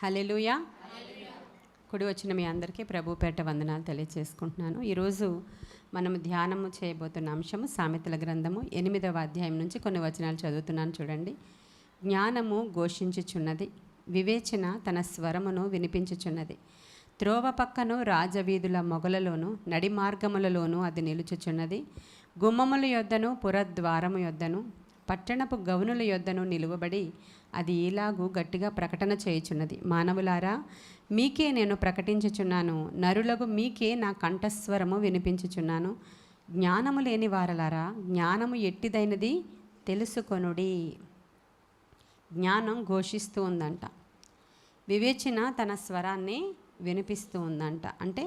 హల్లెలూయా. కుడి వచ్చిన మీ అందరికీ ప్రభుపేట వందనాలు తెలియజేసుకుంటున్నాను. ఈరోజు మనం ధ్యానము చేయబోతున్న అంశము సామెతల గ్రంథము 8వ అధ్యాయం నుంచి కొన్ని వచనాలు చదువుతున్నాను చూడండి. జ్ఞానము ఘోషించుచున్నది, వివేచన తన స్వరమును వినిపించుచున్నది. త్రోవ పక్కను రాజవీధుల మొగలలోను నడి మార్గములలోనూ అది నిలుచుచున్నది. గుమ్మముల యొద్దను పురద్వారము యొద్దను పట్టణపు గౌనుల యొద్దను నిలువబడి అది ఇలాగూ గట్టిగా ప్రకటన చేయుచున్నది. మానవులారా, మీకే నేను ప్రకటించుచున్నాను, నరులకు మీకే నా కంఠస్వరము వినిపించుచున్నాను. జ్ఞానము లేని వారలారా, జ్ఞానము ఎట్టిదైనది తెలుసుకొనుడి. జ్ఞానం ఘోషిస్తూ ఉందంట, వివేచన తన స్వరాన్ని వినిపిస్తూ ఉందంట. అంటే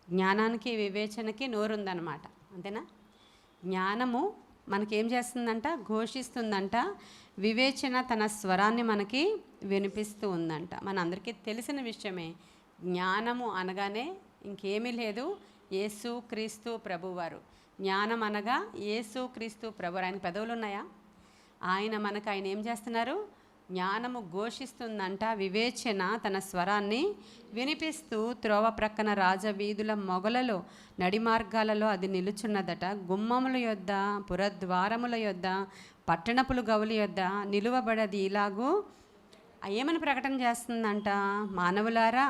జ్ఞానానికి వివేచనకి నోరుందనమాట, అంతేనా? జ్ఞానము మనకేం చేస్తుందంట? ఘోషిస్తుందంట. వివేచన తన స్వరాన్ని మనకి వినిపిస్తూ ఉందంట. మన అందరికీ తెలిసిన విషయమే. జ్ఞానము అనగానే ఇంకేమీ లేదు, యేసు క్రీస్తు ప్రభువారు. జ్ఞానం అనగా యేసు క్రీస్తు ప్రభువారు. ఆయన పదవులు ఉన్నాయా? ఆయన ఏం చేస్తున్నారు? జ్ఞానము ఘోషిస్తుందంట. వివేచన తన స్వరాన్ని వినిపిస్తూ త్రోవ ప్రక్కన రాజవీధుల మొగలలో నడి మార్గాలలో అది నిలుచున్నదట. గుమ్మముల యొద్ద పురద్వారముల యొద్ద పట్టణపులు గౌలి యొద్ద నిలువబడది ఇలాగూ ఏమని ప్రకటన చేస్తుందంట? మానవులారా,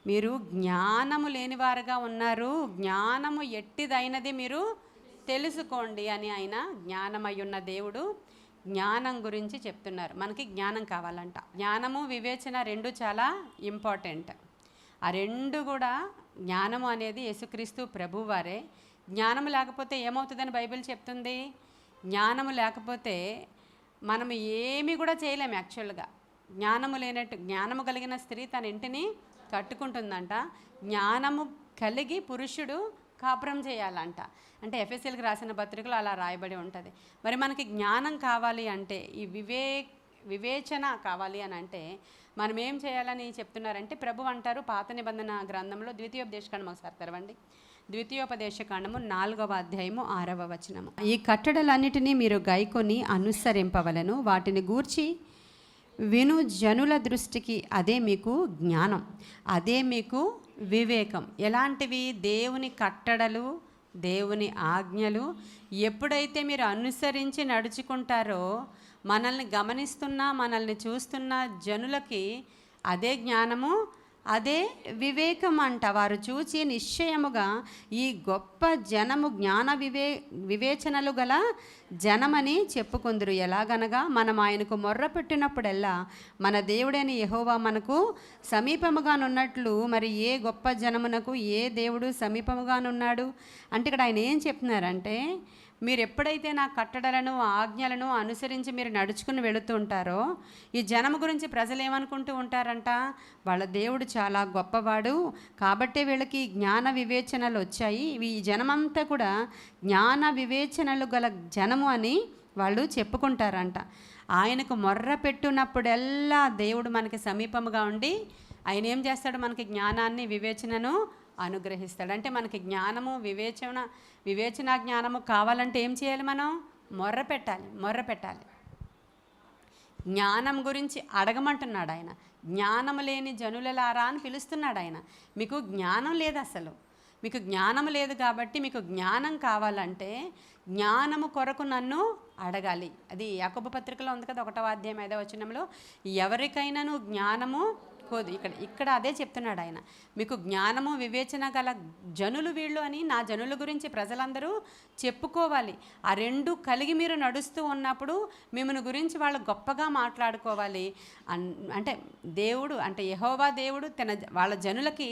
మీరు జ్ఞానము లేనివారుగా ఉన్నారు, జ్ఞానము ఎట్టిదైనది మీరు తెలుసుకోండి అని ఆయన జ్ఞానమయ్యున్న దేవుడు జ్ఞానం గురించి చెప్తున్నారు. మనకి జ్ఞానం కావాలంట. జ్ఞానము వివేచన రెండు చాలా ఇంపార్టెంట్. ఆ రెండు కూడా, జ్ఞానము అనేది యేసుక్రీస్తు ప్రభువారే. జ్ఞానము లేకపోతే ఏమవుతుందని బైబిల్ చెప్తుంది? జ్ఞానము లేకపోతే మనం ఏమీ కూడా చేయలేము. యాక్చువల్గా జ్ఞానము కలిగిన స్త్రీ తన ఇంటిని కట్టుకుంటుందంట. జ్ఞానము కలిగి పురుషుడు కాపురం చేయాలంట. అంటే ఎఫెసీయులకు రాసిన పత్రికలో అలా రాయబడి ఉంటుంది. మరి మనకి జ్ఞానం కావాలి అంటే, ఈ వివేచన కావాలి అని అంటే మనం ఏం చేయాలని చెప్తున్నారంటే, ప్రభు అంటారు పాత నిబంధన గ్రంథంలో ద్వితీయోపదేశకాండం ఒకసారి తెరవండి. ద్వితీయోపదేశకాండము 4వ అధ్యాయము 6వ వచనము. ఈ కట్టడలన్నిటినీ మీరు గైకొని అనుసరింపవలను, వాటిని గూర్చి విను జనుల దృష్టికి అదే మీకు జ్ఞానం, అదే మీకు వివేకం. ఎలాంటివి? దేవుని కట్టడలు, దేవుని ఆజ్ఞలు ఎప్పుడైతే మీరు అనుసరించి నడుచుకుంటారో, మనల్ని గమనిస్తున్న మనల్ని చూస్తున్న జనులకి అదే జ్ఞానము, అదే వివేకం అంట. వారు చూచి నిశ్చయముగా ఈ గొప్ప జనము జ్ఞాన వివేచనలు గల జనమని చెప్పుకుందరు. ఎలాగనగా మనం ఆయనకు మొర్ర పెట్టినప్పుడల్లా మన దేవుడైన యెహోవా మనకు సమీపముగానున్నట్లు మరి ఏ గొప్ప జనమునకు ఏ దేవుడు సమీపముగానున్నాడు అంటే, ఇక్కడ ఆయన ఏం చెప్తున్నారంటే, మీరు ఎప్పుడైతే నా కట్టడలను ఆజ్ఞలను అనుసరించి మీరు నడుచుకుని వెళుతూ ఉంటారో, ఈ జనము గురించి ప్రజలు ఏమనుకుంటూ ఉంటారంట? వాళ్ళ దేవుడు చాలా గొప్పవాడు కాబట్టే వీళ్ళకి జ్ఞాన వివేచనలు వచ్చాయి, ఈ జనమంతా కూడా జ్ఞాన వివేచనలు గల జనము అని వాళ్ళు చెప్పుకుంటారంట. ఆయనకు మొర్ర పెట్టున్నప్పుడెల్లా దేవుడు మనకి సమీపముగా ఉండి ఆయన ఏం చేస్తాడు? మనకి జ్ఞానాన్ని వివేచనను అనుగ్రహిస్తాడు. అంటే మనకి జ్ఞానము వివేచన జ్ఞానము కావాలంటే ఏం చేయాలి? మనం మొర్ర పెట్టాలి. జ్ఞానం గురించి అడగమంటున్నాడు ఆయన. జ్ఞానము లేని జనులలారా అని పిలుస్తున్నాడు ఆయన. మీకు జ్ఞానం లేదు, అసలు మీకు జ్ఞానం లేదు. కాబట్టి మీకు జ్ఞానం కావాలంటే జ్ఞానము కొరకు నన్ను అడగాలి. అది యాకోబు పత్రికలో ఉంది కదా, 1వ అధ్యాయం 5వ వచనంలో, ఎవరికైనాను జ్ఞానము కోదు. ఇక్కడ అదే చెప్తున్నాడు ఆయన. మీకు జ్ఞానము వివేచన గల జనులు వీళ్ళు అని నా జనుల గురించి ప్రజలందరూ చెప్పుకోవాలి. ఆ రెండు కలిగి మీరు నడుస్తూ ఉన్నప్పుడు మిమ్మల్ని గురించి వాళ్ళు గొప్పగా మాట్లాడుకోవాలి. అంటే దేవుడు, అంటే యెహోవా దేవుడు వాళ్ళ జనులకి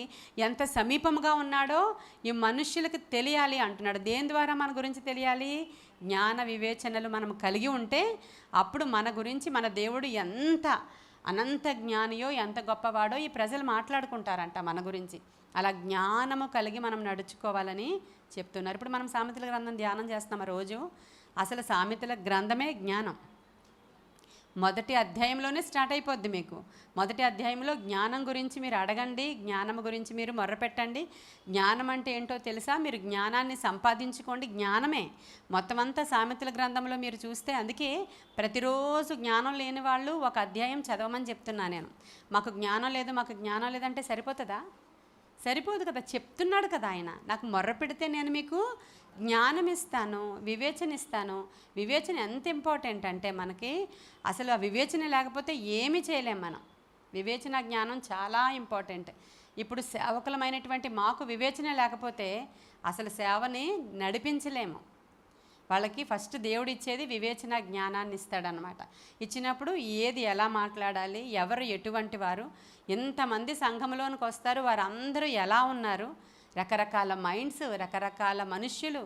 ఎంత సమీపంగా ఉన్నాడో ఈ మనుష్యులకి తెలియాలి అంటున్నాడు. దేని ద్వారా మన గురించి తెలియాలి? జ్ఞాన వివేచనలు మనం కలిగి ఉంటే అప్పుడు మన గురించి మన దేవుడు ఎంత అనంత జ్ఞానియో, ఎంత గొప్పవాడో ఈ ప్రజలు మాట్లాడుకుంటారంట మన గురించి. అలా జ్ఞానము కలిగి మనం నడుచుకోవాలని చెప్తున్నారు. ఇప్పుడు మనం సామెతల గ్రంథం ధ్యానం చేస్తున్నాం రోజు. అసలు సామెతల గ్రంథమే జ్ఞానం. మొదటి అధ్యాయంలోనే స్టార్ట్ అయిపోద్ది మీకు. మొదటి అధ్యాయంలో జ్ఞానం గురించి మీరు అడగండి, జ్ఞానం గురించి మీరు మొర్రపెట్టండి. జ్ఞానం అంటే ఏంటో తెలుసా? మీరు జ్ఞానాన్ని సంపాదించుకోండి. జ్ఞానమే మొత్తం అంతా సామెతల గ్రంథంలో మీరు చూస్తే. అందుకే ప్రతిరోజు జ్ఞానం లేని వాళ్ళు ఒక అధ్యాయం చదవమని చెప్తున్నా నేను. మాకు జ్ఞానం లేదు, మాకు జ్ఞానం లేదంటే సరిపోతుందా? సరిపోదు కదా. చెప్తున్నాడు కదా ఆయన, నాకు మొర్ర పెడితే నేను మీకు జ్ఞానం ఇస్తాను, వివేచన ఇస్తాను. వివేచన ఎంత ఇంపార్టెంట్ అంటే మనకి అసలు ఆ వివేచన లేకపోతే ఏమీ చేయలేం మనం. వివేచన జ్ఞానం చాలా ఇంపార్టెంట్. ఇప్పుడు సేవకులమైనటువంటి మాకు వివేచన లేకపోతే అసలు సేవని నడిపించలేము. వాళ్ళకి ఫస్ట్ దేవుడు ఇచ్చేది వివేచన జ్ఞానాన్ని ఇస్తాడనమాట. ఇచ్చినప్పుడు ఏది ఎలా మాట్లాడాలి, ఎవరు ఎటువంటి వారు, ఎంతమంది సంఘంలోనికి వస్తారు, వారందరూ ఎలా ఉన్నారు, రకరకాల మైండ్స్, రకరకాల మనుష్యులు,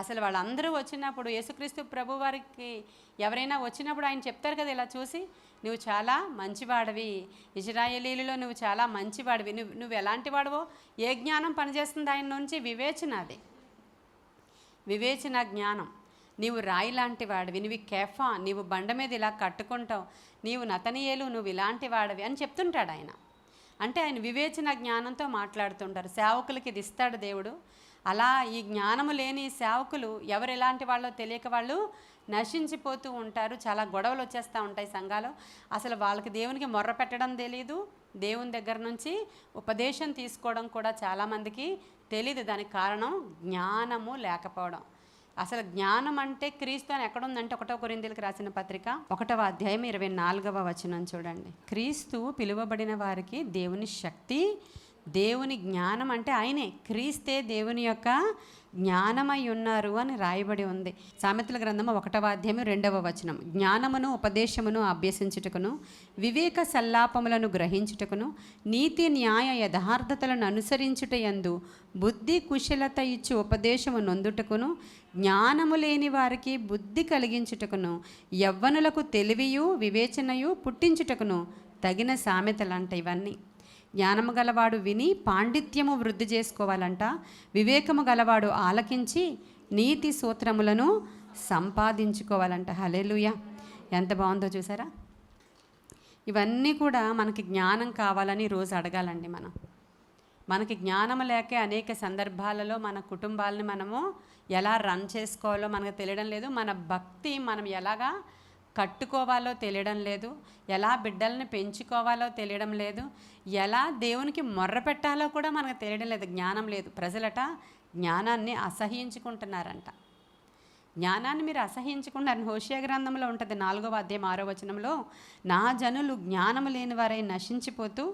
అసలు వాళ్ళందరూ వచ్చినప్పుడు యేసుక్రీస్తు ప్రభు వారికి ఎవరైనా వచ్చినప్పుడు ఆయన చెప్తారు కదా, ఇలా చూసి నువ్వు చాలా మంచివాడివి, ఇజ్రాయేలీలలో నువ్వు చాలా మంచివాడివి, నువ్వు ఎలాంటి వాడివో, ఏ జ్ఞానం పనిచేస్తుంది ఆయన నుంచి? వివేచన. అది వివేచన జ్ఞానం. నీవు రాయి లాంటి వాడివి, నువ్వు కేఫా, నీవు బండ మీద ఇలా కట్టుకుంటావు, నీవు నతనీయేలు, నువ్వు ఇలాంటి వాడివి అని చెప్తుంటాడు ఆయన. అంటే ఆయన వివేచన జ్ఞానంతో మాట్లాడుతుంటారు. సేవకులకి ఇది ఇస్తాడు దేవుడు. అలా ఈ జ్ఞానము లేని సేవకులు ఎవరు ఎలాంటి వాళ్ళో తెలియక వాళ్ళు నశించిపోతూ ఉంటారు. చాలా గొడవలు వచ్చేస్తూ ఉంటాయి సంఘాలు. అసలు వాళ్ళకి దేవునికి మొర్ర పెట్టడం తెలీదు, దేవుని దగ్గర నుంచి ఉపదేశం తీసుకోవడం కూడా చాలామందికి తెలీదు. దానికి కారణం జ్ఞానము లేకపోవడం. అసలు జ్ఞానం అంటే క్రీస్తు అని ఎక్కడుందంటే 1 కొరింథీయులకు రాసిన పత్రిక 1వ అధ్యాయం 24వ వచనం చూడండి. క్రీస్తు పిలువబడిన వారికి దేవుని శక్తి, దేవుని జ్ఞానం అంటే ఆయనే, క్రీస్తే దేవుని యొక్క జ్ఞానమై ఉన్నారు అని రాయబడి ఉంది. సామెతల గ్రంథము 1వ అధ్యాయం 2వ వచనం. జ్ఞానమును ఉపదేశమును అభ్యసించుటకును, వివేక సల్లాపములను గ్రహించుటకును, నీతి న్యాయ యథార్థతలను అనుసరించుట యందు బుద్ధి కుశలత ఇచ్చు ఉపదేశము నొందుటకును, జ్ఞానము లేని వారికి బుద్ధి కలిగించుటకును, యవ్వనులకు తెలివియు వివేచనయు పుట్టించుటకును తగిన సామెతలంట ఇవన్నీ. జ్ఞానము గలవాడు విని పాండిత్యము వృద్ధి చేసుకోవాలంట, వివేకము గలవాడు ఆలకించి నీతి సూత్రములను సంపాదించుకోవాలంట. హల్లెలూయా! ఎంత బాగుందో చూసారా? ఇవన్నీ కూడా మనకి జ్ఞానం కావాలని రోజు అడగాలండి. మనకి జ్ఞానం లేక అనేక సందర్భాలలో మన కుటుంబాలని మనము ఎలా రన్ చేసుకోవాలో మనకు తెలియడం లేదు. మన భక్తి మనం ఎలాగా కట్టుకోవాలో తెలియడం లేదు, ఎలా బిడ్డల్ని పెంచుకోవాలో తెలియడం లేదు, ఎలా దేవునికి మొర్ర పెట్టాలో కూడా మనకు తెలియడం లేదు. జ్ఞానం లేదు. ప్రజలట జ్ఞానాన్ని అసహ్యించుకుంటున్నారంట. జ్ఞానాన్ని మీరు అసహ్యించుకున్నారు. హోషేయ గ్రంథంలో ఉంటుంది 4వ అధ్యాయం 6వ వచనంలో, నా జనులు జ్ఞానము లేని వారై నశించిపోతూ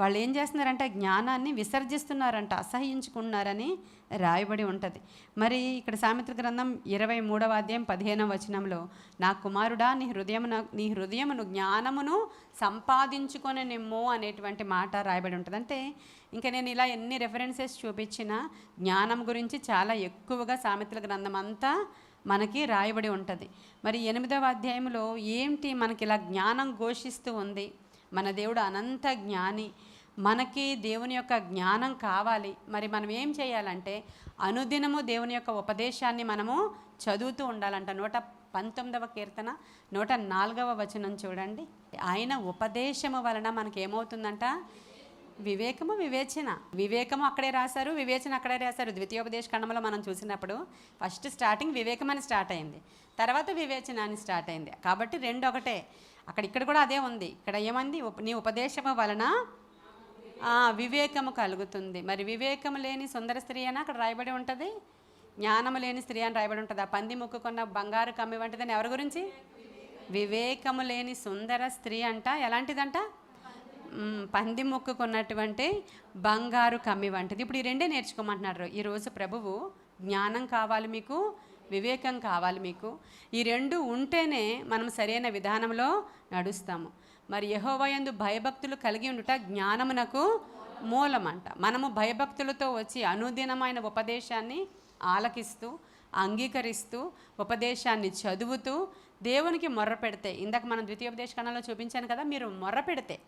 వాళ్ళు ఏం చేస్తున్నారంటే జ్ఞానాన్ని విసర్జిస్తున్నారంట, అసహ్యించుకున్నారని రాయబడి ఉంటుంది. మరి ఇక్కడ సామెతల గ్రంథం 23వ అధ్యాయం 15వ వచనంలో, నా కుమారుడా నీ హృదయమును జ్ఞానమును సంపాదించుకొని నిమ్ము అనేటువంటి మాట రాయబడి ఉంటుంది. అంటే ఇంకా నేను ఇలా ఎన్ని రెఫరెన్సెస్ చూపించినా జ్ఞానం గురించి చాలా ఎక్కువగా సామెతల గ్రంథం అంతా మనకి రాయబడి ఉంటుంది. మరి 8వ అధ్యాయంలో ఏంటి మనకి ఇలా జ్ఞానం ఘోషిస్తూ ఉంది. మన దేవుడు అనంత జ్ఞాని, మనకి దేవుని యొక్క జ్ఞానం కావాలి. మరి మనం ఏం చేయాలంటే అనుదినము దేవుని యొక్క ఉపదేశాన్ని మనము చదువుతూ ఉండాలంట. 119వ కీర్తన 104వ వచనం చూడండి. ఆయన ఉపదేశము వలన మనకి ఏమవుతుందంట? వివేకము, వివేచన. వివేకము అక్కడే రాశారు, వివేచన అక్కడే రాశారు. ద్వితీయోపదేశ ఖండంలో మనం చూసినప్పుడు ఫస్ట్ స్టార్టింగ్ వివేకం అని స్టార్ట్ అయింది, తర్వాత వివేచన అని స్టార్ట్ అయింది. కాబట్టి రెండు ఒకటే. ఇక్కడ కూడా అదే ఉంది. ఇక్కడ ఏమంది? నీ ఉపదేశము వలన వివేకము కలుగుతుంది. మరి వివేకము లేని సుందర స్త్రీ అని అక్కడ రాయబడి ఉంటుంది, జ్ఞానము లేని స్త్రీ అని రాయబడి ఉంటుంది. ఆ పంది ముక్కుకున్న బంగారు కమ్మి వంటిదని ఎవరి గురించి? వివేకము లేని సుందర స్త్రీ అంట. ఎలాంటిదంట? పంది ముక్కుకున్నటువంటి బంగారు కమ్మి వంటిది. ఇప్పుడు ఈ రెండే నేర్చుకోమంటున్నారు ఈరోజు ప్రభువు. జ్ఞానం కావాలి మీకు, వివేకం కావాలి మీకు. ఈ రెండు ఉంటేనే మనం సరైన విధానంలో నడుస్తాము. మరి యెహోవా యందు భయభక్తులు కలిగి ఉండుట జ్ఞానమునకు మూలమంట. మనము భయభక్తులతో వచ్చి అనుదినమైన ఉపదేశాన్ని ఆలకిస్తూ, అంగీకరిస్తూ, ఉపదేశాన్ని చదువుతూ దేవునికి మొర్ర పెడితే, ఇందాక మనం ద్వితీయోపదేశ ఖండంలో చూపించాను కదా, మీరు మొర్ర పెడితే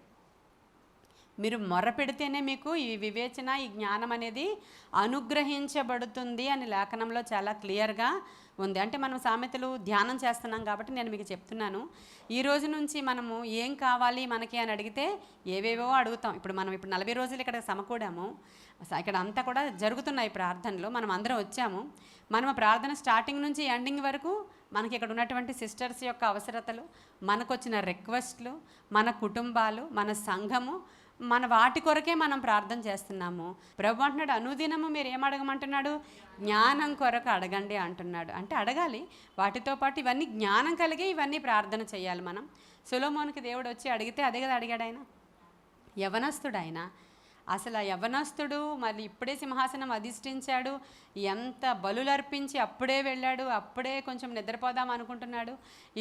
మీరు మొర్ర పెడితేనే మీకు ఈ వివేచన, ఈ జ్ఞానం అనేది అనుగ్రహించబడుతుంది అని లేఖనంలో చాలా క్లియర్గా ఉంది. అంటే మనం సామెతలు ధ్యానం చేస్తున్నాం కాబట్టి నేను మీకు చెప్తున్నాను. ఈ రోజు నుంచి మనము ఏం కావాలి మనకి అని అడిగితే ఏవేవో అడుగుతాం. ఇప్పుడు 40 రోజులు ఇక్కడ సమకూడాము, ఇక్కడ అంతా కూడా జరుగుతున్నాయి ప్రార్థనలు, మనం అందరం వచ్చాము. మనం ప్రార్థన స్టార్టింగ్ నుంచి ఎండింగ్ వరకు మనకి ఇక్కడ ఉన్నటువంటి సిస్టర్స్ యొక్క అవసరతలు, మనకు వచ్చిన రిక్వెస్ట్లు, మన కుటుంబాలు, మన సంఘము, మన వాటి కొరకే మనం ప్రార్థన చేస్తున్నాము. ప్రభు అంటున్నాడు, అనుదినము మీరు ఏం అడగమంటున్నాడు? జ్ఞానం కొరకు అడగండి అంటున్నాడు. అంటే అడగాలి, వాటితో పాటు ఇవన్నీ జ్ఞానం కలిగే ఇవన్నీ ప్రార్థన చేయాలి మనం. సొలొమోనుకి దేవుడు వచ్చి అడిగితే అదే కదా అడిగాడు ఆయన. యవనస్తుడు ఆయన, అసలు ఆ యవనస్తుడు మరి ఇప్పుడే సింహాసనం అధిష్ఠించాడు, ఎంత బలులర్పించి అప్పుడే వెళ్ళాడు, అప్పుడే కొంచెం నిద్రపోదాం అనుకుంటున్నాడు.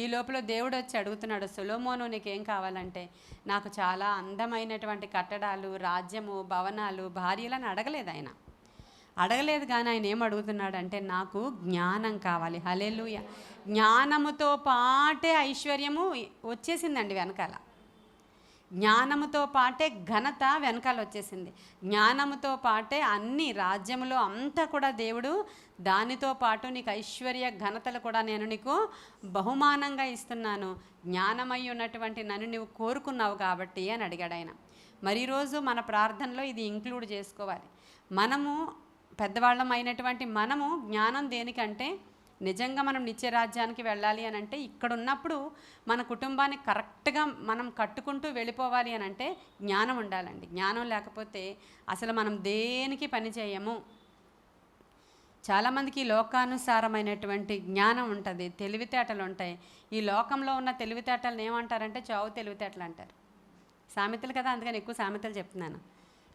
ఈ లోపల దేవుడు వచ్చి అడుగుతున్నాడు, సొలొమోను నీకేం కావాలంటే, నాకు చాలా అందమైనటువంటి కట్టడాలు, రాజ్యము, భవనాలు, భార్యలను అడగలేదు ఆయన. అడగలేదు కానీ ఆయన ఏం అడుగుతున్నాడంటే, నాకు జ్ఞానం కావాలి. హల్లెలూయా. జ్ఞానముతో పాటే ఐశ్వర్యము వచ్చేసిందండి వెనకాల. జ్ఞానముతో పాటే ఘనత వెనకాల వచ్చేసింది. జ్ఞానముతో పాటే అన్ని రాజ్యములో అంతా కూడా దేవుడు దానితో పాటు నీకు ఐశ్వర్య ఘనతలు కూడా నేను నీకు బహుమానంగా ఇస్తున్నాను, జ్ఞానమై ఉన్నటువంటి నన్ను నువ్వు కోరుకున్నావు కాబట్టి అని అడిగాడు ఆయన. మరి ఈరోజు మన ప్రార్థనలో ఇది ఇంక్లూడ్ చేసుకోవాలి. మనము పెద్దవాళ్ళం అయినటువంటి మనము జ్ఞానం దేనికంటే, నిజంగా మనం నిత్యరాజ్యానికి వెళ్ళాలి అని అంటే, ఇక్కడ ఉన్నప్పుడు మన కుటుంబాన్ని కరెక్ట్గా మనం కట్టుకుంటూ వెళ్ళిపోవాలి అని అంటే జ్ఞానం ఉండాలండి. జ్ఞానం లేకపోతే అసలు మనం దేనికి పని చేయము. చాలామందికి లోకానుసారమైనటువంటి జ్ఞానం ఉంటుంది, తెలివితేటలు ఉంటాయి. ఈ లోకంలో ఉన్న తెలివితేటలను ఏమంటారంటే చావు తెలివితేటలు అంటారు. సామెతలు కదా, అందుకని ఎక్కువ సామెతలు చెప్తున్నాను.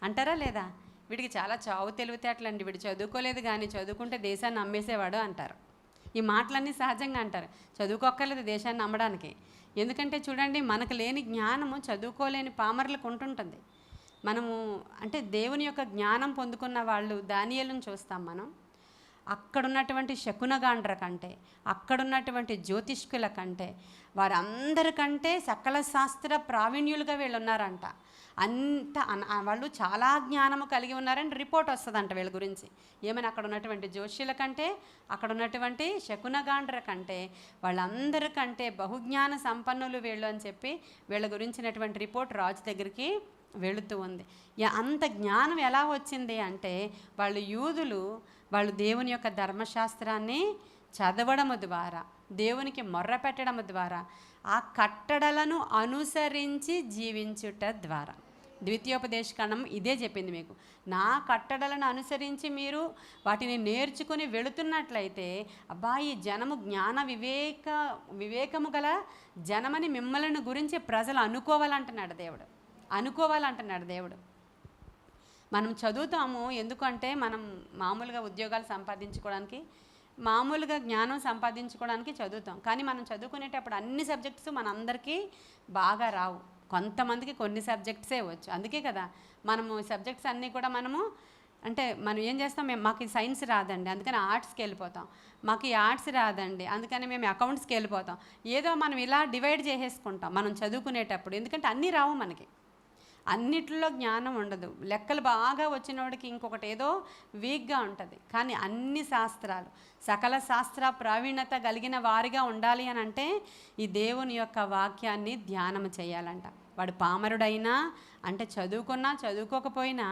అంటారా లేదా? వీడికి చాలా చావు తెలివితేటలు అండి, వీడు చదువుకోలేదు కానీ చదువుకుంటే దేశాన్ని అమ్మేసేవాడు అంటారు. ఈ మాటలన్నీ సహజంగా అంటారు. చదువుకోక్కర్లేదు దేశాన్ని నమ్మడానికి. ఎందుకంటే చూడండి, మనకు లేని జ్ఞానము చదువుకోలేని పామరులకు ఉంటుంటుంది. మనము అంటే దేవుని యొక్క జ్ఞానం పొందుకున్న వాళ్ళు దానియేలును చూస్తాం మనం. అక్కడున్నటువంటి శకునగాండ్ర కంటే, అక్కడున్నటువంటి జ్యోతిష్కుల కంటే, వారందరికంటే సకల శాస్త్ర ప్రావీణ్యులుగా వీళ్ళు ఉన్నారంట. అంత వాళ్ళు చాలా జ్ఞానము కలిగి ఉన్నారని రిపోర్ట్ వస్తుందంట వీళ్ళ గురించి. ఏమైనా అక్కడ ఉన్నటువంటి జోష్యుల కంటే, అక్కడ ఉన్నటువంటి శకునగాండ్ర కంటే, వాళ్ళందరికంటే బహుజ్ఞాన సంపన్నులు వీళ్ళు అని చెప్పి వీళ్ళ గురించినటువంటి రిపోర్ట్ రాజు దగ్గరికి వెళుతూ ఉంది. అంత జ్ఞానం ఎలా వచ్చింది అంటే, వాళ్ళు యూదులు, వాళ్ళు దేవుని యొక్క ధర్మశాస్త్రాన్ని చదవడము ద్వారా, దేవునికి మొర్ర పెట్టడము ద్వారా, ఆ కట్టడలను అనుసరించి జీవించుట ద్వారా. ద్వితీయోపదేశకాండం ఇదే చెప్పింది మీకు. నా కట్టడలను అనుసరించి మీరు వాటిని నేర్చుకుని వెళుతున్నట్లయితే, అబ్బా ఈ జనము జ్ఞాన వివేకము గల జనమని మిమ్మల్ని గురించి ప్రజలు అనుకోవాలంటున్నాడు దేవుడు. మనం చదువుతాము ఎందుకంటే మనం మామూలుగా ఉద్యోగాలు సంపాదించుకోవడానికి, మామూలుగా జ్ఞానం సంపాదించుకోవడానికి చదువుతాం. కానీ మనం చదువుకునేటప్పుడు అన్ని సబ్జెక్ట్స్ మనందరికీ బాగా రావు. కొంతమందికి కొన్ని సబ్జెక్ట్సే వచ్చు. అందుకే కదా మనము సబ్జెక్ట్స్ అన్నీ కూడా మనం ఏం చేస్తాం, మాకు సైన్స్ రాదండి అందుకని ఆర్ట్స్కి వెళ్ళిపోతాం, మాకు ఈ ఆర్ట్స్ రాదండి అందుకని మేము అకౌంట్స్కి వెళ్ళిపోతాం. ఏదో మనం ఇలా డివైడ్ చేసేసుకుంటాం మనం చదువుకునేటప్పుడు. ఎందుకంటే అన్నీ రావు మనకి, అన్నిట్లో జ్ఞానం ఉండదు. లెక్కలు బాగా వచ్చినోడికి ఇంకొకటి ఏదో వీక్గా ఉంటుంది. కానీ అన్ని శాస్త్రాలు, సకల శాస్త్ర ప్రావీణ్యత కలిగిన వారిగా ఉండాలి అని అంటే ఈ దేవుని యొక్క వాక్యాన్ని ధ్యానం చేయాలంట. వాడు పామరుడైనా అంటే చదువుకున్నా చదువుకోకపోయినా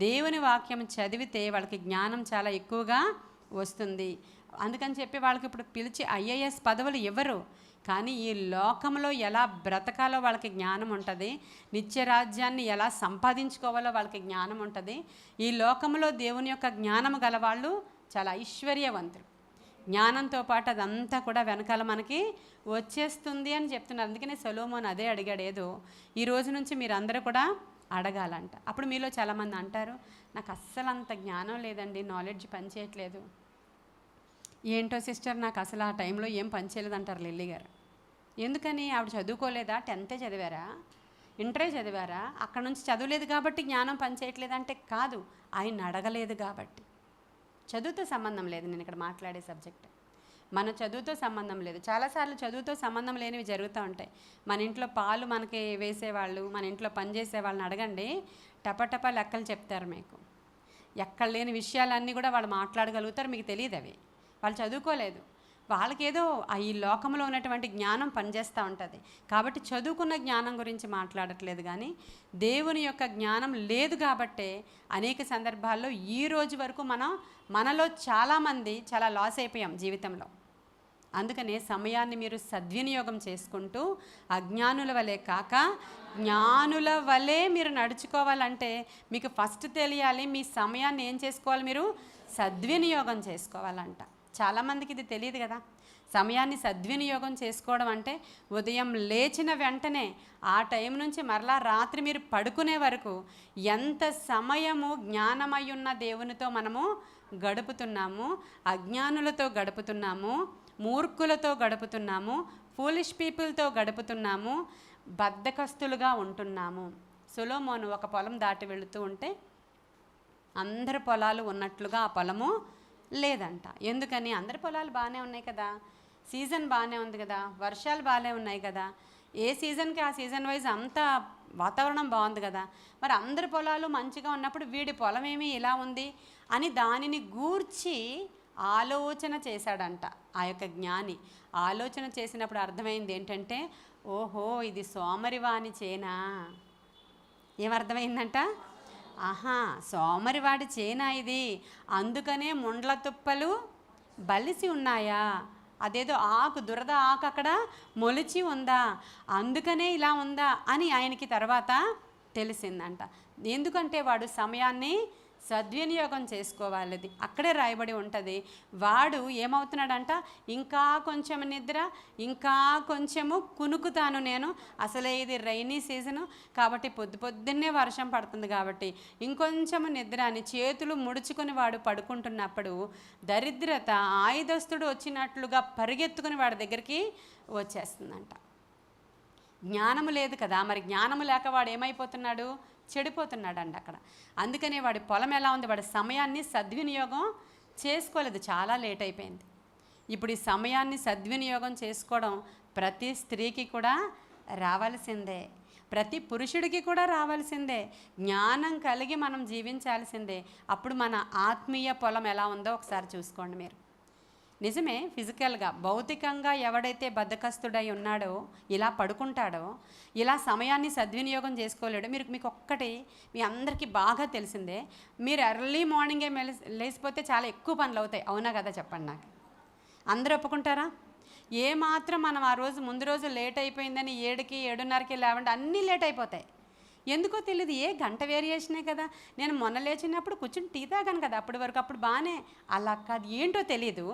దేవుని వాక్యం చదివితే వాళ్ళకి జ్ఞానం చాలా ఎక్కువగా వస్తుంది. అందుకని చెప్పి వాళ్ళకి ఇప్పుడు పిలిచి IAS పదవులు ఇవ్వరు, కానీ ఈ లోకంలో ఎలా బ్రతకాలో వాళ్ళకి జ్ఞానం ఉంటుంది, నిత్యరాజ్యాన్ని ఎలా సంపాదించుకోవాలో వాళ్ళకి జ్ఞానం ఉంటుంది. ఈ లోకంలో దేవుని యొక్క జ్ఞానం గలవాళ్ళు చాలా ఐశ్వర్యవంతులు. జ్ఞానంతో పాటు అదంతా కూడా వెనకాల మనకి వచ్చేస్తుంది అని చెప్తున్నారు. అందుకనే సొలొమోను అదే అడిగాడు. ఏదో ఈ రోజు నుంచి మీరు అందరూ కూడా అడగాలంట. అప్పుడు మీలో చాలామంది అంటారు, నాకు అస్సలు అంత జ్ఞానం లేదండి, నాలెడ్జ్ పనిచేయట్లేదు. ఏంటో సిస్టర్ నాకు అసలు ఆ టైంలో ఏం పనిచేయలేదు అంటారు లిల్లీ గారు. ఎందుకని? ఆవిడ చదువుకోలేదా? 10th చదివారా? ఇంటరే చదివారా? అక్కడ నుంచి చదవలేదు కాబట్టి జ్ఞానం పనిచేయట్లేదంటే కాదు, ఆయన అడగలేదు కాబట్టి. చదువుతో సంబంధం లేదు నేను ఇక్కడ మాట్లాడే సబ్జెక్ట్. మన చదువుతో సంబంధం లేదు. చాలాసార్లు చదువుతో సంబంధం లేనివి జరుగుతూ ఉంటాయి. మన ఇంట్లో పాలు మనకి వేసేవాళ్ళు, మన ఇంట్లో పనిచేసే వాళ్ళని అడగండి, టపటపా లెక్కలు చెప్తారు మీకు. ఎక్కడ లేని విషయాలన్నీ కూడా వాళ్ళు మాట్లాడగలుగుతారు. మీకు తెలియదు అవి, వాళ్ళు చదువుకోలేదు. వాళ్ళకేదో ఈ లోకంలో ఉన్నటువంటి జ్ఞానం పనిచేస్తూ ఉంటుంది. కాబట్టి చదువుకున్న జ్ఞానం గురించి మాట్లాడట్లేదు, కానీ దేవుని యొక్క జ్ఞానం లేదు. కాబట్టే అనేక సందర్భాల్లో ఈ రోజు వరకు మనలో చాలామంది చాలా లాస్ అయిపోయాం జీవితంలో. అందుకనే సమయాన్ని మీరు సద్వినియోగం చేసుకుంటూ అజ్ఞానుల వలె కాక జ్ఞానుల వలె మీరు నడుచుకోవాలంటే మీకు ఫస్ట్ తెలియాలి, మీ సమయాన్ని ఏం చేసుకోవాలి, మీరు సద్వినియోగం చేసుకోవాలంట. చాలామందికి ఇది తెలియదు కదా. సమయాన్ని సద్వినియోగం చేసుకోవడం అంటే ఉదయం లేచిన వెంటనే ఆ టైం నుంచి మరలా రాత్రి మీరు పడుకునే వరకు ఎంత సమయము జ్ఞానమై ఉన్న దేవునితో మనము గడుపుతున్నాము, అజ్ఞానులతో గడుపుతున్నాము, మూర్ఖులతో గడుపుతున్నాము, ఫూలిష్ పీపుల్తో గడుపుతున్నాము, బద్ధకస్తులుగా ఉంటున్నాము. సొలొమోను ఒక పొలం దాటి వెళుతూ ఉంటే అందరి పొలాలు ఉన్నట్లుగా ఆ పొలము లేదంట. ఎందుకని? అందరి పొలాలు బాగానే ఉన్నాయి కదా, సీజన్ బాగానే ఉంది కదా, వర్షాలు బాగానే ఉన్నాయి కదా, ఏ సీజన్కి ఆ సీజన్ వైజ్ అంతా వాతావరణం బాగుంది కదా, మరి అందరి పొలాలు మంచిగా ఉన్నప్పుడు వీడి పొలం ఏమీ ఇలా ఉంది అని దానిని గూర్చి ఆలోచన చేశాడంట. ఆ యొక్క జ్ఞాని ఆలోచన చేసినప్పుడు అర్థమైంది ఏంటంటే, ఓహో ఇది సోమరివాని చేనా. ఏమర్థమైందంట? ఆహా, సోమరివాడి చేనా ఇది, అందుకనే ముండ్ల తుప్పలు బలిసి ఉన్నాయా, అదేదో ఆకు దురద ఆకు అక్కడ మొలిచి ఉందా, అందుకనే ఇలా ఉందా అని ఆయనకి తర్వాత తెలిసిందంట. ఎందుకంటే వాడు సమయాన్ని సద్వినియోగం చేసుకోవాలి. అక్కడే రాయబడి ఉంటుంది. వాడు ఏమవుతున్నాడంట, ఇంకా కొంచెం నిద్ర, ఇంకా కొంచెము కునుకుతాను నేను, అసలే ఇది రైనీ సీజను కాబట్టి పొద్దున్నే వర్షం పడుతుంది కాబట్టి ఇంకొంచెము నిద్ర అని చేతులు ముడుచుకొని వాడు పడుకుంటున్నప్పుడు దరిద్రత ఆయుధస్తుడు వచ్చినట్లుగా పరిగెత్తుకుని వాడి దగ్గరికి వచ్చేస్తుందంట. జ్ఞానము లేదు కదా, మరి జ్ఞానము లేక వాడు ఏమైపోతున్నాడు, చెడిపోతున్నాడండి అక్కడ. అందుకనే వాడి పొలం ఎలా ఉంది, వాడి సమయాన్ని సద్వినియోగం చేసుకోలేదు, చాలా లేట్ అయిపోయింది. ఇప్పుడు ఈ సమయాన్ని సద్వినియోగం చేసుకోవడం ప్రతి స్త్రీకి కూడా రావాల్సిందే, ప్రతి పురుషుడికి కూడా రావాల్సిందే. జ్ఞానం కలిగి మనం జీవించాల్సిందే. అప్పుడు మన ఆత్మీయ పొలం ఎలా ఉందో ఒకసారి చూసుకోండి మీరు. నిజమే, ఫిజికల్గా భౌతికంగా ఎవడైతే బద్ధకస్తుడై ఉన్నాడో, ఇలా పడుకుంటాడో, ఇలా సమయాన్ని సద్వినియోగం చేసుకోలేడు. మీకు ఒక్కటి మీ అందరికీ బాగా తెలిసిందే, మీరు ఎర్లీ మార్నింగే లేచిపోతే చాలా ఎక్కువ పనులు అవుతాయి. అవునా కదా, చెప్పండి నాకు. అందరూ ఒప్పుకుంటారా? ఏమాత్రం మనం ఆ రోజు ముందు రోజు లేట్ అయిపోయిందని 7కి 7:30కి లేవండి, అన్నీ లేట్ అయిపోతాయి. ఎందుకో తెలియదు, ఏ గంట వేరియేషనే కదా. నేను మొన్న లేచినప్పుడు కూర్చుని టీ తాగాను కదా, అప్పుడు బాగానే, అలా కాదు ఏంటో తెలీదు.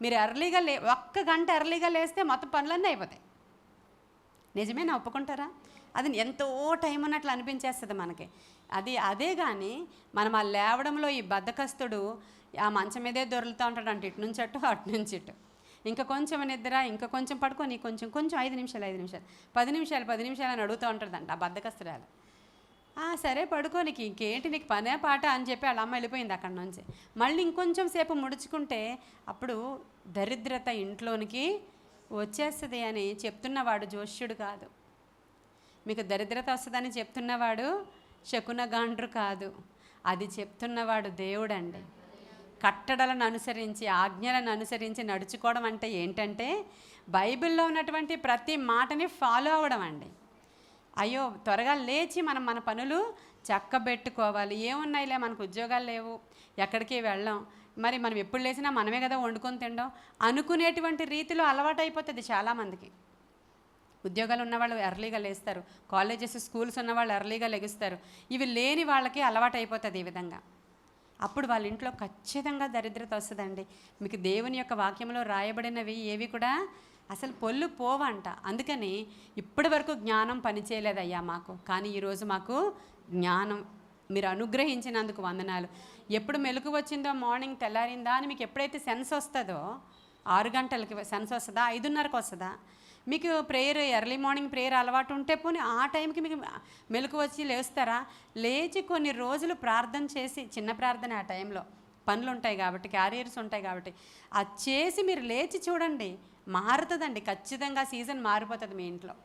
మీరు ఎర్లీగా ఒక్క గంట ఎర్లీగా లేస్తే మొత్తం పనులన్నీ అయిపోతాయి. నిజమేనా, ఒప్పుకుంటారా? అది ఎంతో టైం ఉన్నట్లు అనిపించేస్తుంది మనకి. అదే కానీ మనం ఆ లేవడంలో ఈ బద్ధకస్తుడు ఆ మంచం మీదే దొరులుతూ ఉంటాడు అంటే, ఇటు నుంచి అటు అటు నుంచి ఇటు, ఇంకా కొంచెం నిద్ర, ఇంకా కొంచెం పడుకొని కొంచెం 5 నిమిషాలు 10 నిమిషాలు అని అడుగుతూ ఉంటుందంట ఆ బద్ధకస్తురాలు. సరే పడుకోనికి, ఇంకేంటి నీకు పనే పాట అని చెప్పి వాళ్ళ అమ్మ వెళ్ళిపోయింది అక్కడి నుంచి. మళ్ళీ ఇంకొంచెం సేపు ముడుచుకుంటే అప్పుడు దరిద్రత ఇంట్లోనికి వచ్చేస్తుంది అని చెప్తున్నవాడు జోష్యుడు కాదు. మీకు దరిద్రత వస్తుందని చెప్తున్నవాడు శకునగాండ్రు కాదు, అది చెప్తున్నవాడు దేవుడండి. కట్టడలను అనుసరించి, ఆజ్ఞలను అనుసరించి నడుచుకోవడం అంటే ఏంటంటే బైబిల్లో ఉన్నటువంటి ప్రతి మాటని ఫాలో అవ్వడం అండి. అయ్యో త్వరగా లేచి మన పనులు చక్కబెట్టుకోవాలి. ఏమున్నాయిలే, మనకు ఉద్యోగాలు లేవు, ఎక్కడికి వెళ్ళాం, మరి మనం ఎప్పుడు లేచినా మనమే కదా వండుకొని తిండం అనుకునేటువంటి రీతిలో అలవాటు అయిపోతుంది చాలామందికి. ఉద్యోగాలు ఉన్నవాళ్ళు ఎర్లీగా లేస్తారు, కాలేజెస్ స్కూల్స్ ఉన్నవాళ్ళు ఎర్లీగా లెగుస్తారు. ఇవి లేని వాళ్ళకి అలవాటు అయిపోతుంది ఈ విధంగా. అప్పుడు వాళ్ళ ఇంట్లో ఖచ్చితంగా దరిద్రత వస్తుందండి. మీకు దేవుని యొక్క వాక్యంలో రాయబడినవి ఏవి కూడా అసలు పొల్లు పోవంట. అందుకని ఇప్పటి వరకు జ్ఞానం పనిచేయలేదయ్యా మాకు, కానీ ఈరోజు మాకు జ్ఞానం మీరు అనుగ్రహించినందుకు వందనాలు. ఎప్పుడు మెలకు వచ్చిందో, మార్నింగ్ తెల్లారిందా అని మీకు ఎప్పుడైతే సెన్స్ వస్తుందో, 6 గంటలకి సెన్స్ వస్తుందా, 5:30కి వస్తుందా, మీకు ప్రేయర్ ఎర్లీ మార్నింగ్ ప్రేయర్ అలవాటు ఉంటే పోనీ ఆ టైంకి మీకు మెలకు వచ్చి లేస్తారా? లేచి కొన్ని రోజులు ప్రార్థన చేసి, చిన్న ప్రార్థన ఆ టైంలో పనులు ఉంటాయి కాబట్టి, క్యారియర్స్ ఉంటాయి కాబట్టి, అది చేసి మీరు లేచి చూడండి, మారుతుందండి ఖచ్చితంగా. సీజన్ మారిపోతుంది మీ ఇంట్లో,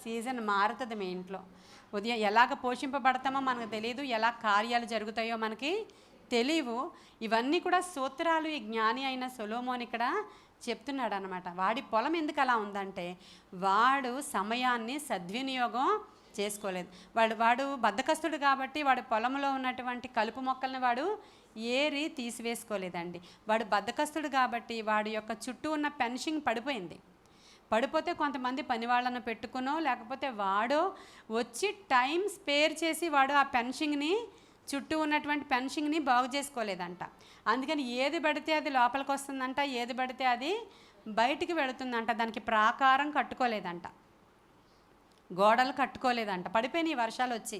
సీజన్ మారుతుంది మీ ఇంట్లో. ఉదయం ఎలాగ పోషింపబడతామో మనకు తెలియదు, ఎలా కార్యాలు జరుగుతాయో మనకి తెలియవు. ఇవన్నీ కూడా సూత్రాలు ఈ జ్ఞాని అయిన సొలొమోను ఇక్కడ చెప్తున్నాడు అనమాట. వాడి పొలం ఎందుకు అలా ఉందంటే, వాడు సమయాన్ని సద్వినియోగం చేసుకోలేదు. వాడు బద్ధకస్తుడు కాబట్టి వాడు పొలంలో ఉన్నటువంటి కలుపు మొక్కల్ని వాడు ఏరి తీసివేసుకోలేదండి. వాడు బద్ధకస్తుడు కాబట్టి వాడి యొక్క చుట్టూ ఉన్న ఫెన్సింగ్ పడిపోయింది. పడిపోతే కొంతమంది పని వాళ్ళను పెట్టుకునో లేకపోతే వాడో వచ్చి టైం స్పేర్ చేసి వాడు ఆ ఫెన్సింగ్ని, చుట్టూ ఉన్నటువంటి ఫెన్సింగ్ని బాగు చేసుకోలేదంట. అందుకని ఏది పడితే అది లోపలికి వస్తుందంట, ఏది పడితే అది బయటికి వెళుతుందంట. దానికి ప్రాకారం కట్టుకోలేదంట, గోడలు కట్టుకోలేదంట. పడిపోయినాయి వర్షాలు వచ్చి,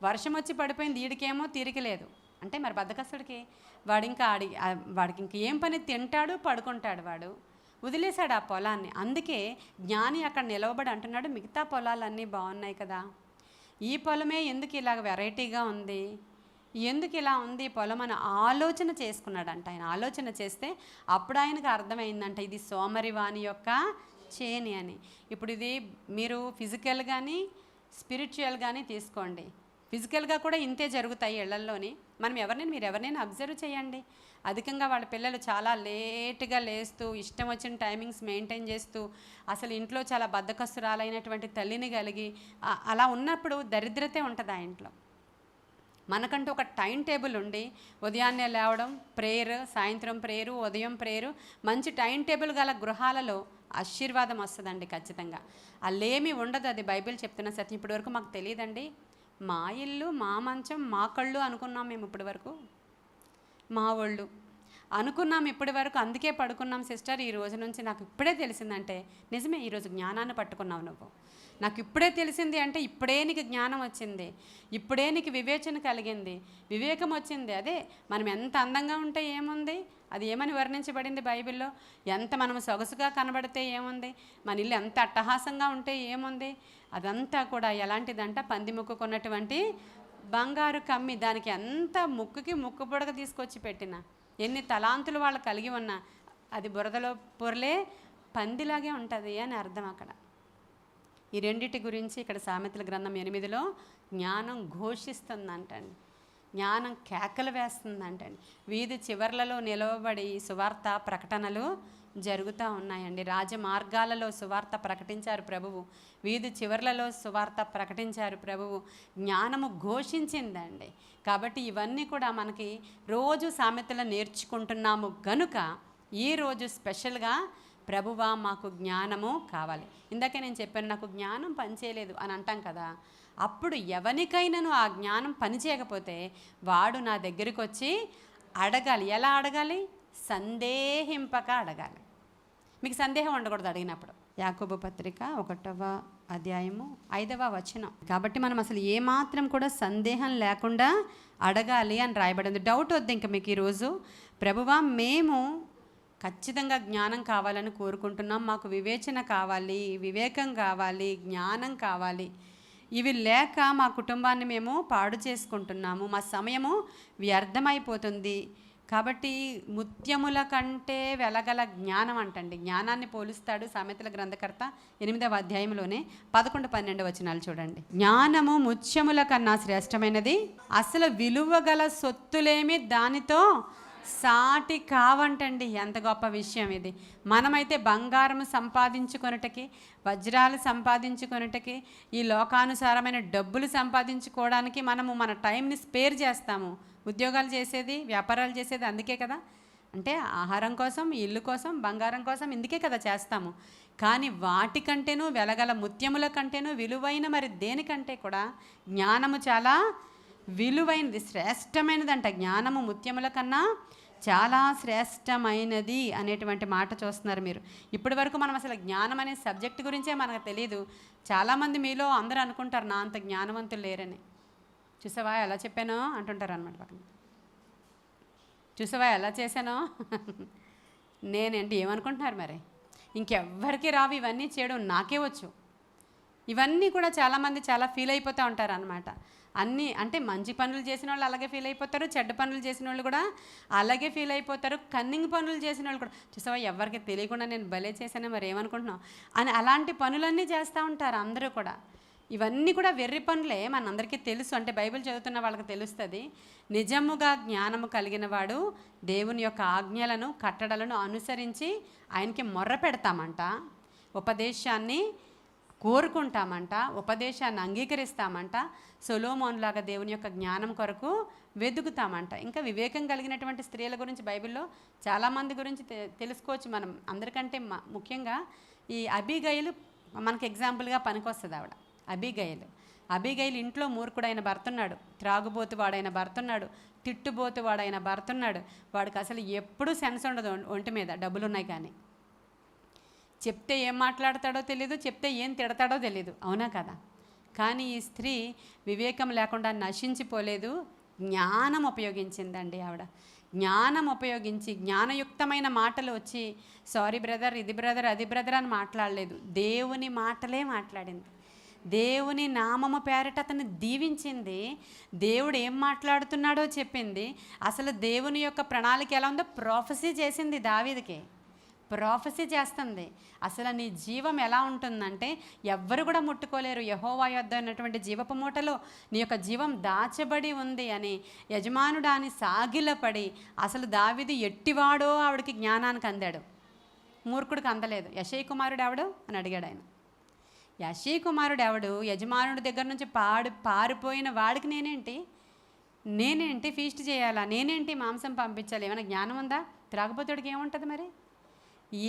వర్షం వచ్చి పడిపోయింది. వీడికేమో తీరిక లేదు. అంటే మరి బద్ధకస్తుడికి వాడికి ఇంక ఏం పని, తింటాడు పడుకుంటాడు, వాడు వదిలేశాడు ఆ పొలాన్ని. అందుకే జ్ఞాని అక్కడ నిలవబడి అంటున్నాడు, మిగతా పొలాలన్నీ బాగున్నాయి కదా, ఈ పొలమే ఎందుకు ఇలాగ వెరైటీగా ఉంది, ఎందుకు ఇలా ఉంది పొలం అని ఆలోచన చేసుకున్నాడంట. ఆయన ఆలోచన చేస్తే అప్పుడు ఆయనకు అర్థమైందంట, ఇది సోమరివాణి యొక్క చేని అని. ఇప్పుడు ఇది మీరు ఫిజికల్ కానీ స్పిరిచువల్ కానీ తీసుకోండి. ఫిజికల్గా కూడా ఇంతే జరుగుతాయి ఇళ్లల్లోని. మీరు ఎవరినైనా అబ్జర్వ్ చేయండి. అధికంగా వాళ్ళ పిల్లలు చాలా లేటుగా లేస్తూ, ఇష్టం వచ్చిన టైమింగ్స్ మెయింటైన్ చేస్తూ, అసలు ఇంట్లో చాలా బద్ధకస్తురాలైనటువంటి తల్లిని కలిగి అలా ఉన్నప్పుడు దరిద్రతే ఉంటుంది ఆ ఇంట్లో. మనకంటూ ఒక టైం టేబుల్ ఉండి, ఉదయాన్నే లేవడం, ప్రేయర్, సాయంత్రం ప్రేయరు, ఉదయం ప్రేయరు, మంచి టైం టేబుల్ గల గృహాలలో ఆశీర్వాదం వస్తుందండి ఖచ్చితంగా. అల్లేమీ ఉండదు, అది బైబిల్ చెప్తున్న సత్యం. ఇప్పటి వరకు మాకు తెలియదండి. మా ఇల్లు, మా మంచం, మా కళ్ళు అనుకున్నాం మేము ఇప్పటి వరకు, మా ఒళ్ళు అనుకున్నాం ఇప్పటి వరకు, అందుకే పడుకున్నాం సిస్టర్. ఈ రోజు నుంచి నాకు ఇప్పుడే తెలిసిందంటే నిజమే, ఈరోజు జ్ఞానాన్ని పట్టుకున్నావు నువ్వు. నాకు ఇప్పుడే తెలిసింది అంటే ఇప్పుడే నీకు జ్ఞానం వచ్చింది, ఇప్పుడే నీకు వివేచన కలిగింది, వివేకం వచ్చింది. అదే మనం ఎంత అందంగా ఉంటే ఏముంది, అది ఏమని వర్ణించబడింది బైబిల్లో. ఎంత మనం సొగసుగా కనబడితే ఏముంది, మన ఇల్లు ఎంత అట్టహాసంగా ఉంటే ఏముంది, అదంతా కూడా ఎలాంటిదంట, పంది ముక్కుకున్నటువంటి బంగారు కమ్మి. దానికి ఎంత ముక్కుకి ముక్కు పొడగ తీసుకొచ్చి పెట్టిన, ఎన్ని తలాంతులు వాళ్ళు కలిగి ఉన్నా అది బురదలో పొరలే పందిలాగే ఉంటుంది అని అర్థం అక్కడ. ఈ రెండిటి గురించి ఇక్కడ సామెతల గ్రంథం 8లో జ్ఞానం ఘోషిస్తుందంటండి, జ్ఞానం కేకలు వేస్తుందంటండి. వీధి చివర్లలో నిలవబడి సువార్త ప్రకటనలు జరుగుతూ ఉన్నాయండి. రాజమార్గాలలో సువార్త ప్రకటించారు ప్రభువు, వీధి చివర్లలో సువార్త ప్రకటించారు ప్రభువు. జ్ఞానము ఘోషించిందండి. కాబట్టి ఇవన్నీ కూడా మనకి రోజు సామెతలు నేర్చుకుంటున్నాము గనుక ఈరోజు స్పెషల్గా ప్రభువా మాకు జ్ఞానము కావాలి. ఇందాకే నేను చెప్పాను, నాకు జ్ఞానం పనిచేయలేదు అని అంటాం కదా. అప్పుడు ఎవరికైనాను ఆ జ్ఞానం పనిచేయకపోతే వాడు నా దగ్గరికి వచ్చి అడగాలి. ఎలా అడగాలి? సందేహింపక అడగాలి. మీకు సందేహం ఉండకూడదు అడిగినప్పుడు. యాకోబు పత్రిక 1వ అధ్యాయము 5వ వచనం. కాబట్టి మనం అసలు ఏమాత్రం కూడా సందేహం లేకుండా అడగాలి అని రాయబడింది. డౌట్ వద్దు ఇంకా మీకు ఈరోజు. ప్రభువా మేము ఖచ్చితంగా జ్ఞానం కావాలని కోరుకుంటున్నాం, మాకు వివేచన కావాలి, వివేకం కావాలి, జ్ఞానం కావాలి. ఇవి లేక మా కుటుంబాన్ని మేము పాడు చేసుకుంటున్నాము, మా సమయము వ్యర్థమైపోతుంది. కాబట్టి ముత్యముల కంటే వెలగల జ్ఞానం అంటండి. జ్ఞానాన్ని పోలుస్తాడు సామెతల గ్రంథకర్త 8వ అధ్యాయంలోనే 11-12 వచనాలు చూడండి. జ్ఞానము ముత్యముల కన్నా శ్రేష్టమైనది, అసలు విలువగల సొత్తులేమి దానితో సాటి కావంటండి. ఎంత గొప్ప విషయం ఇది. మనమైతే బంగారం సంపాదించుకొనుటకి, వజ్రాలు సంపాదించుకొనుటకి, ఈ లోకానుసారమైన డబ్బులు సంపాదించుకోవడానికి మనము మన టైంని స్పేర్ చేస్తాము. ఉద్యోగాలు చేసేది, వ్యాపారాలు చేసేది అందుకే కదా. అంటే ఆహారం కోసం, ఇల్లు కోసం, బంగారం కోసం, ఇందుకే కదా చేస్తాము. కానీ వాటికంటేనూ వెలగల ముత్యముల కంటేనూ విలువైన మరి దేనికంటే కూడా జ్ఞానము చాలా విలువైనది, శ్రేష్టమైనదంట. జ్ఞానము ముత్యముల కన్నా చాలా శ్రేష్టమైనది అనేటువంటి మాట చూస్తున్నారు మీరు. ఇప్పటి వరకు మనం అసలు జ్ఞానం అనే సబ్జెక్ట్ గురించే మనకు తెలియదు. చాలామంది మీలో అందరూ అనుకుంటారు నా అంత జ్ఞానవంతులు లేరని. చూసావా ఎలా చెప్పానో అంటుంటారు అనమాట పక్కన. చూసావా ఎలా చేశానో నేనేంటి ఏమనుకుంటున్నారు మరి? ఇంకెవ్వరికి రావు ఇవన్నీ చేయడం, నాకే వచ్చు. ఇవన్నీ కూడా చాలామంది చాలా ఫీల్ అయిపోతూ ఉంటారు అనమాట. అన్నీ అంటే మంచి పనులు చేసిన వాళ్ళు అలాగే ఫీల్ అయిపోతారు, చెడ్డ పనులు చేసిన వాళ్ళు కూడా అలాగే ఫీల్ అయిపోతారు, కన్నింగ్ పనులు చేసిన వాళ్ళు కూడా చూసావా ఎవరికి తెలియకుండా నేను భలే చేశాను మరి ఏమనుకుంటున్నావు అని అలాంటి పనులన్నీ చేస్తూ ఉంటారు అందరూ కూడా. ఇవన్నీ కూడా వెర్రి పనులే మనందరికీ తెలుసు, అంటే బైబిల్ చదువుతున్న వాళ్ళకి తెలుస్తుంది. నిజముగా జ్ఞానము కలిగిన వాడు దేవుని యొక్క ఆజ్ఞలను కట్టడలను అనుసరించి ఆయనకి మొర్ర పెడతామంట, ఉపదేశాన్ని కోరుకుంటామంట, ఉపదేశాన్ని అంగీకరిస్తామంట, సొలొమోనులాగా దేవుని యొక్క జ్ఞానం కొరకు వెతుకుతామంట. ఇంకా వివేకం కలిగినటువంటి స్త్రీల గురించి బైబిల్లో చాలామంది గురించి తెలుసుకోవచ్చు మనం. అందరికంటే ముఖ్యంగా ఈ అబీగయలు మనకు ఎగ్జాంపుల్గా పనికొస్తుంది. అబీగయలు ఇంట్లో మూర్ఖుడైన భర్త ఉన్నాడు, త్రాగుబోతు వాడైన భర్త ఉన్నాడు, తిట్టుబోతు వాడైన భర్త ఉన్నాడు. వాడికి అసలు ఎప్పుడూ సెన్స్ ఉండదు, ఒంటి మీద డబ్బులు ఉన్నాయి కానీ చెప్తే ఏం మాట్లాడతాడో తెలీదు, చెప్తే ఏం తిడతాడో తెలీదు, అవునా కదా. కానీ ఈ స్త్రీ వివేకం లేకుండా నశించిపోలేదు, జ్ఞానం ఉపయోగించిందండి ఆవిడ. జ్ఞానం ఉపయోగించి జ్ఞానయుక్తమైన మాటలు వచ్చి సారీ బ్రదర్, ఇది బ్రదర్, అది బ్రదర్ అని మాట్లాడలేదు, దేవుని మాటలే మాట్లాడింది. దేవుని నామము పేరట అతన్ని దీవించింది, దేవుడు ఏం మాట్లాడుతున్నాడో చెప్పింది. అసలు దేవుని యొక్క ప్రణాళిక ఎలా ఉందో ప్రొఫెసీ చేసింది. దావీదుకి ప్రొఫెసీ చేస్తుంది. అసలు నీ జీవం ఎలా ఉంటుందంటే ఎవ్వరు కూడా ముట్టుకోలేరు, యెహోవా యొద్ద ఉన్నటువంటి జీవపు మూటలో నీ యొక్క జీవం దాచబడి ఉంది అని యజమానుడాని సాగిలపడి అసలు దావీదు ఎట్టివాడో ఆవిడకి జ్ఞానానికి అందాడు, మూర్ఖుడికి అందలేదు. యెషయి కుమారుడు ఎవడు అని అడిగాడు ఆయన. యెషయి కుమారుడు ఎవడు? యజమానుడి దగ్గర నుంచి పారిపోయిన వాడికి నేనేంటి ఫీస్ట్ చేయాలా, నేనేంటి మాంసం పంపించాలి, ఏమైనా జ్ఞానం ఉందా? త్రాగుబోతుడికి ఏముంటుంది మరి?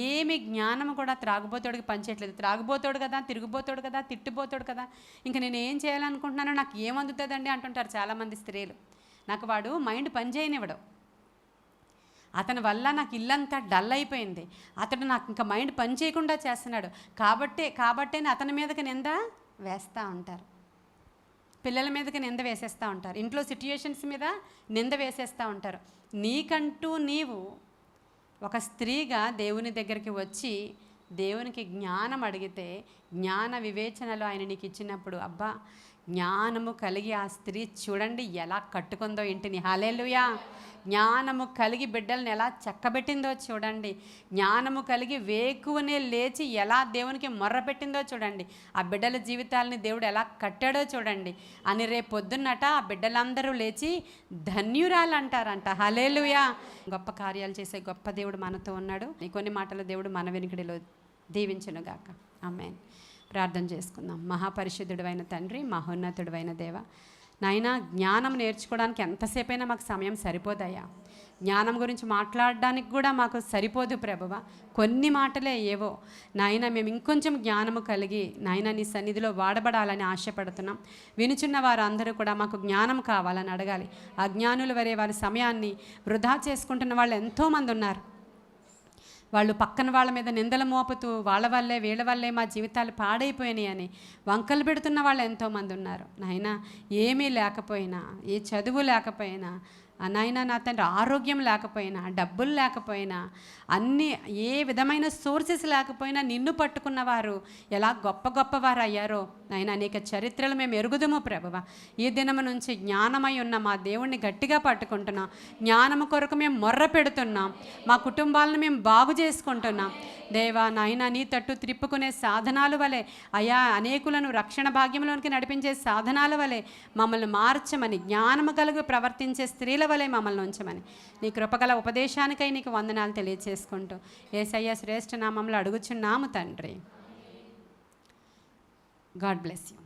ఏమి జ్ఞానం కూడా త్రాగుబోతుడికి పనిచేయట్లేదు. త్రాగుబోతాడు కదా, తిరుగుబోతాడు కదా, తిట్టుబోతాడు కదా, ఇంకా నేను ఏం చేయాలనుకుంటున్నానో నాకు ఏమందుతుందండి అంటుంటారు చాలామంది స్త్రీలు. నాకు వాడు మైండ్ పనిచేయనివ్వడు, అతని వల్ల నాకు ఇల్లంతా డల్ అయిపోయింది, అతడు నాకు ఇంకా మైండ్ పని చేయకుండా చేస్తున్నాడు కాబట్టే అతని మీదకి నింద వేస్తూ ఉంటారు, పిల్లల మీదకి నింద వేసేస్తూ ఉంటారు, ఇంట్లో సిట్యుయేషన్స్ మీద నింద వేసేస్తూ ఉంటారు. నీకంటూ నీవు ఒక స్త్రీగా దేవుని దగ్గరికి వచ్చి దేవునికి జ్ఞానం అడిగితే జ్ఞాన వివేచనలో ఆయన నీకు ఇచ్చినప్పుడు అబ్బా జ్ఞానము కలిగి ఆ స్త్రీ చూడండి ఎలా కట్టుకుందో ఇంటిని. హల్లెలూయా. జ్ఞానము కలిగి బిడ్డల్ని ఎలా చక్కబెట్టిందో చూడండి, జ్ఞానము కలిగి వేకువనే లేచి ఎలా దేవునికి మొర్ర పెట్టిందో చూడండి, ఆ బిడ్డల జీవితాలని దేవుడు ఎలా కట్టాడో చూడండి అని రేపు పొద్దున్నట ఆ బిడ్డలందరూ లేచి ధన్యురాలు అంటారంట. హల్లెలూయా. గొప్ప కార్యాలు చేసే గొప్ప దేవుడు మనతో ఉన్నాడు. ఈ కొన్ని మాటలు దేవుడు మన వెనుకడిలో దీవించునుగాక. ఆమేన్. ప్రార్థన చేసుకుందాం. మహాపరిశుద్ధుడు అయిన తండ్రి, మహోన్నతుడు అయిన దేవ, నాయనా జ్ఞానం నేర్చుకోవడానికి ఎంతసేపైనా మాకు సమయం సరిపోదయ్యా. జ్ఞానం గురించి మాట్లాడడానికి కూడా మాకు సరిపోదు ప్రభువా, కొన్ని మాటలే ఏవో నాయన. మేము ఇంకొంచెం జ్ఞానము కలిగి నాయన నీ సన్నిధిలో వాడబడాలని ఆశపడుతున్నాం. వినుచున్న వారు అందరూ కూడా మాకు జ్ఞానం కావాలని అడగాలి. అజ్ఞానుల వరే వారి సమయాన్ని వృధా చేసుకుంటున్న వాళ్ళు ఎంతోమంది ఉన్నారు. వాళ్ళు పక్కన వాళ్ళ మీద నిందలు మోపుతూ వాళ్ళ వల్లే వీళ్ళ వల్లే మా జీవితాలు పాడైపోయినాయి అని వంకలు పెడుతున్న వాళ్ళు ఎంతోమంది ఉన్నారు. నాయనా ఏమీ లేకపోయినా, ఏ చదువు లేకపోయినా, నాయనా నా తండ్రి ఆరోగ్యం లేకపోయినా, డబ్బులు లేకపోయినా, అన్నీ ఏ విధమైన సోర్సెస్ లేకపోయినా నిన్ను పట్టుకున్నవారు ఎలా గొప్ప గొప్పవారు అయ్యారో నాయనా అనేక చరిత్రలు మేము ఎరుగుదము ప్రభువా. ఈ దినము నుంచి జ్ఞానమై ఉన్న మా దేవుణ్ణి గట్టిగా పట్టుకుంటున్నాం, జ్ఞానము కొరకు మేము మొర్ర పెడుతున్నాం, మా కుటుంబాలను మేము బాగు చేసుకుంటున్నాం. దేవా నాయనా నీ తట్టు త్రిప్పుకునే సాధనాలు వలె అయా అనేకులను రక్షణ భాగ్యంలోనికి నడిపించే సాధనాల వలె మమ్మల్ని మార్చమని, జ్ఞానము కలిగి ప్రవర్తించే స్త్రీల వలె మమ్మల్ని ఉంచమని నీ కృపగల ఉపదేశానికై నీకు వందనాలు తెలియచేసుకుంటూ యేసయ్య శ్రేష్ఠ నామములో అడుగుచున్నాము తండ్రి. God bless you.